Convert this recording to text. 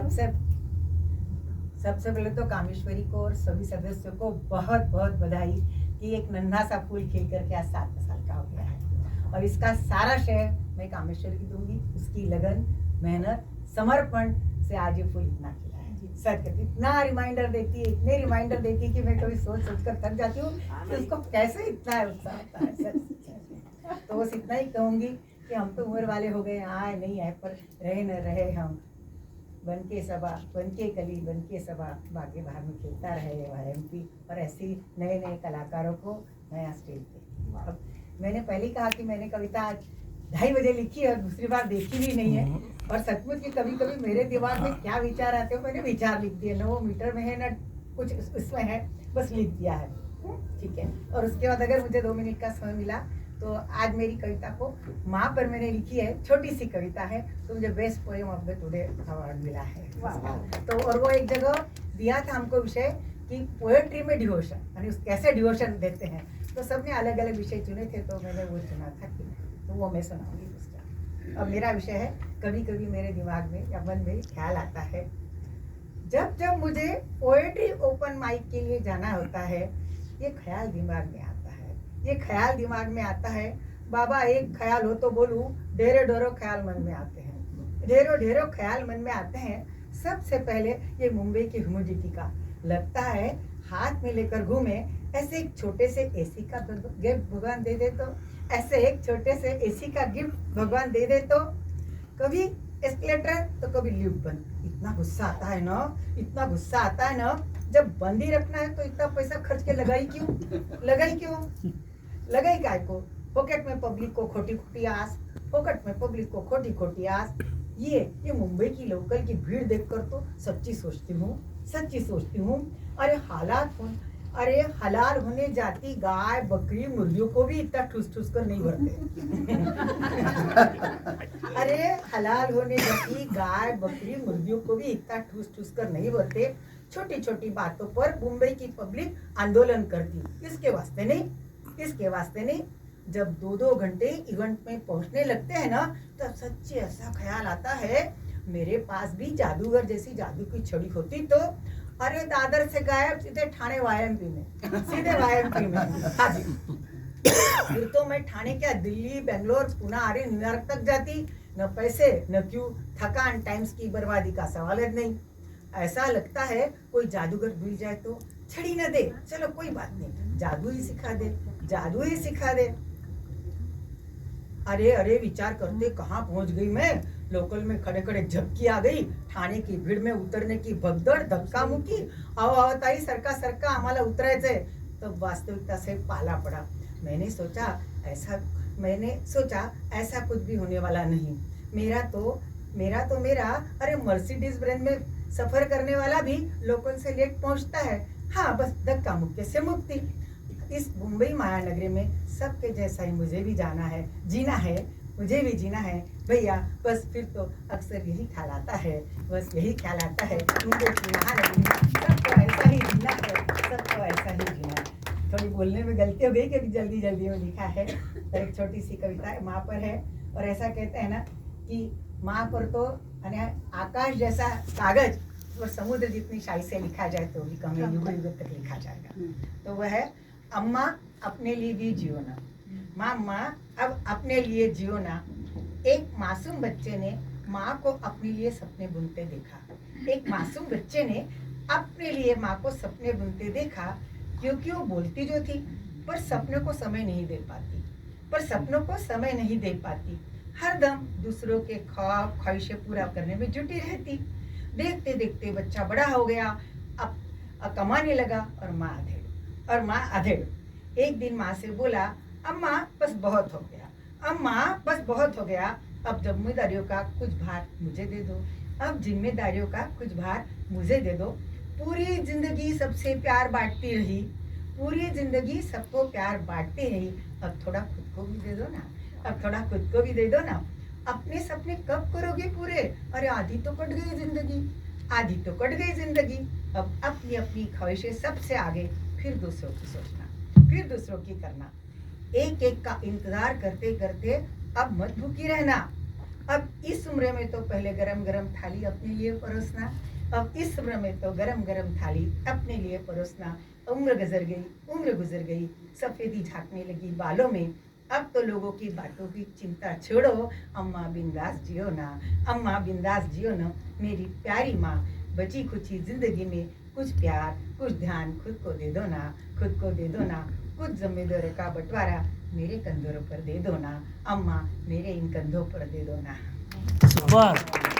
सबसे सबसे पहले तो कामेश्वरी को और सभी सदस्यों को बहुत बहुत बधाई कि एक नन्हा सा फूल खिल करके आज 7 साल का हो गया है। और इसका सारा श्रेय मैं कामेश्वरी की दूंगी। उसकी लगन, मेहनत, समर्पण से आज ये फूल इतना खिला है। सच इतना रिमाइंडर देती है, इतने रिमाइंडर देती है कि मैं कभी सोच सोच कर थक जाती हूँ कि उसको कैसे इतना उत्साह आता है। सच तो बस इतना ही कहूँगी कि हम तो उम्र वाले हो गए, आए नहीं आए, पर रहे न रहे हम बन के सबा, बन के कली, बन के सबा, बाकी बाहर में खेलता रहे वायम्पी। और ऐसे नए नए कलाकारों को नया स्टेज पे। अब मैंने पहले कहा कि मैंने कविता आज 2:30 बजे लिखी और दूसरी बार देखी भी नहीं है। और सचमुच कि कभी कभी मेरे दिमाग में क्या विचार आते हो, मैंने विचार लिख दिए, न वो मीटर में है न कुछ इसमें है, बस लिख दिया है, ठीक है। और उसके बाद अगर मुझे 2 मिनट का समय मिला तो आज मेरी कविता को माँ पर मैंने लिखी है, छोटी सी कविता है, तो मुझे best poem of the today award मिला है। तो और वो एक जगह दिया था हमको विषय कि पोएट्री में डिवोशन, यानी कैसे डिवोशन देते हैं। तो सबने अलग अलग विषय चुने थे, तो मैंने वो चुना था कि तो वो मैं सुनाऊंगी उसका। अब मेरा विषय है, कभी कभी मेरे दिमाग में या मन में ख्याल आता है, जब जब मुझे पोएट्री ओपन माइक के लिए जाना होता है, ये ख्याल दिमाग में आता है, ये ख्याल दिमाग में आता है, बाबा एक ख्याल हो तो बोलूं, ढेरों ढेरों ख्याल मन में आते हैं, ढेरों ढेरों ख्याल मन में आते हैं। सबसे पहले ये मुंबई की ह्यूमिडिटी का, लगता है हाथ में लेकर घूमे, ऐसे एक छोटे से एसी का गिफ्ट भगवान दे दे तो, ऐसे एक छोटे से एसी का गिफ्ट भगवान दे दे तो, कभी एस्केलेटर तो कभी लिफ्ट बंद। इतना गुस्सा आता है ना, इतना गुस्सा आता है ना, जब बंद ही रखना है तो इतना पैसा खर्च के लगाई क्यों, लगाई काय को, पॉकेट में पब्लिक को खोटी खोटी आस, पॉकेट में पब्लिक को खोटी खोटी आस। ये मुंबई की लोकल की भीड़ देखकर तो सच्ची सोचती हूँ, अरे हलाल होने जाती गाय बकरी मुर्गियों को भी इतना ठूस ठूस कर नहीं भरते। अरे हलाल होने जाती गाय बकरी मुर्गियों को भी इतना ठूस ठूस कर नहीं भरते। छोटी छोटी बातों पर मुंबई की पब्लिक आंदोलन करती, इसके वास्ते नहीं। जब 2-2 घंटे इवेंट में पहुंचने लगते हैं ना, तब सच्ची ऐसा ख्याल आता है, मेरे पास भी जादूगर जैसी जादू की छड़ी होती तो, अरे दादर से गायब सीधे ठाणे वायम्पी में, हाँ जी। फिर तो मैं ठाणे क्या, दिल्ली, बेंगलोर, पुणे, अरे न्यूयॉर्क तक जाती, न पैसे न क्यों, थकान, टाइम्स की बर्बादी का सवाल ही नहीं। ऐसा लगता है कोई जादूगर मिल जाए तो, छड़ी न दे चलो कोई बात नहीं, जादू ही सिखा दे। अरे विचार करते कहाँ पहुंच गई मैं, लोकल में खड़े खड़े झपकी आ गई, ठाणे की भीड़ में उतरने की भगदड़, धक्का मुक्की, आओ ताई सरका आम्हाला उतरायचंय। तो वास्तविकता से पाला पड़ा। मैंने सोचा ऐसा कुछ भी होने वाला नहीं। मेरा अरे मर्सिडीज ब्रेंज में सफर करने वाला भी लोकल से लेट पहुंचता है। हाँ, बस धक्का मुक्के से मुक्ति। इस मुंबई महानगरी में सबके जैसा ही मुझे भी जीना है भैया। बस फिर तो अक्सर यही ख्याल आता है, मुंबई की महानगरी में सबको ऐसा ही जीना है। थोड़ी बोलने में गलती हो गई क्योंकि जल्दी में लिखा है। तो एक छोटी सी कविता है, माँ पर है। और ऐसा कहते हैं ना कि माँ पर तो आकाश जैसा कागज और समुद्र जितनी शाही से लिखा जाए तो भी कम युग तक लिखा जाएगा। तो वह है, अम्मा अपने लिए भी जियो ना, माँ अब अपने लिए जियो ना। एक मासूम बच्चे ने माँ को अपने लिए सपने बुनते देखा। क्योंकि वो बोलती जो थी, पर सपनों को समय नहीं दे पाती। हरदम दूसरों के ख्वाब ख्वाहिशें पूरा करने में जुटी रहती। देखते देखते बच्चा बड़ा हो गया, अब कमाने लगा और माँ अधेड़। एक दिन माँ से बोला, अम्मा बस बहुत हो गया, अब जिम्मेदारियों का कुछ भार मुझे दे दो। पूरी जिंदगी सबसे प्यार बांटती रही, सबको प्यार बांटती रही। अब थोड़ा खुद को भी दे दो ना। अपने सपने कब करोगे पूरे? अरे आधी तो कट गई जिंदगी। अब अपनी ख्वाहिशें सबसे आगे, फिर दूसरों की सोचना, फिर दूसरों की करना। एक एक का इंतजार करते करते अब मत भूखी रहना। अब इस उम्र में तो पहले गरम गरम थाली अपने लिए परोसना, अब इस उम्र में तो गरम गरम थाली अपने लिए परोसना। उम्र गुजर गई, सफेदी झांकने लगी बालों में। अब तो लोगों की बातों की चिंता छोड़ो, अम्मा बिंदास जियो ना, अम्मा बिंदास जियो ना मेरी प्यारी माँ। बची खुची जिंदगी में कुछ प्यार कुछ ध्यान खुद को दे दो ना, खुद को दे दो ना। कुछ जिम्मेदारियों का बंटवारा मेरे कंधों पर दे दो ना, अम्मा मेरे इन कंधों पर दे दो ना। वाह।